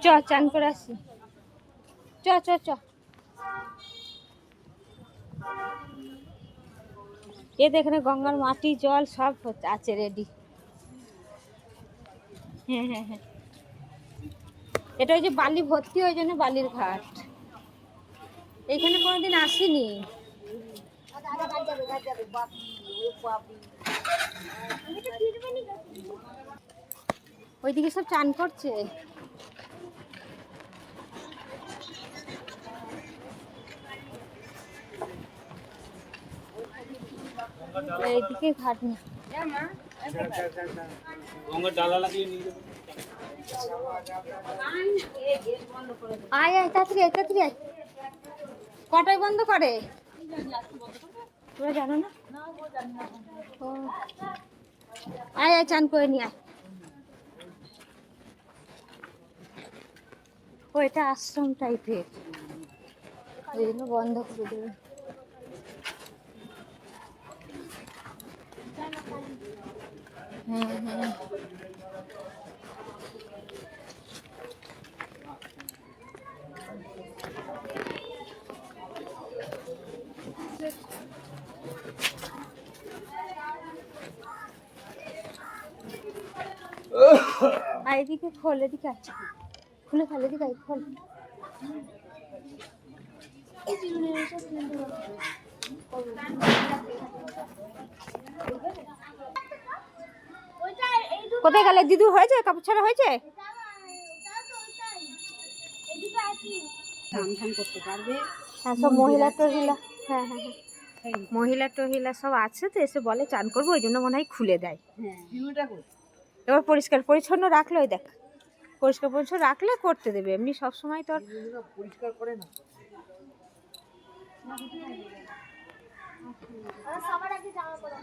চ চান করে আসি, চ চ চ। এখানে গঙ্গার মাটি জল সব আছে রেডি। হ্যাঁ হ্যাঁ হ্যাঁ, এটা ওই যে বালি ভর্তি, ওই জন্য বালির ঘাট। এখানে কোনোদিন আসিনি। ওইদিকে সব চান করছে। এইদিকে ঘাট নেই। আয় আয় তাড়াতাড়ি আয়, তাড়াতাড়ি আয়। কটায় বন্ধ করে তোমরা জানো না? ও আয় আয়, চান করে নিয়ে আয়। ও এটা আশ্রম টাইপের, ওই জন্য বন্ধ করে দেবে। হ্যাঁ হ্যাঁ, এদিকে খোল, এদিকে আছে, খুলে ফেলে, এদিকে আয়, খোল। কোথায় গেলে দিদু? হয়েছে কাপড় ছাড়া হয়েছে? করতে পারবে। হ্যাঁ সব মহিলা টহিলা, হ্যাঁ হ্যাঁ হ্যাঁ, মহিলা টহিলা সব আছে তো, এসে বলে চান করবো, ওই জন্য মনে হয় খুলে দেয়। এবার পরিষ্কার পরিচ্ছন্ন রাখলে, ওই দেখ পরিষ্কার পরিচ্ছন্ন রাখলে করতে দেবে, এমনি সবসময় তো পরিষ্কার করে না। সবার আগে জামা পরা।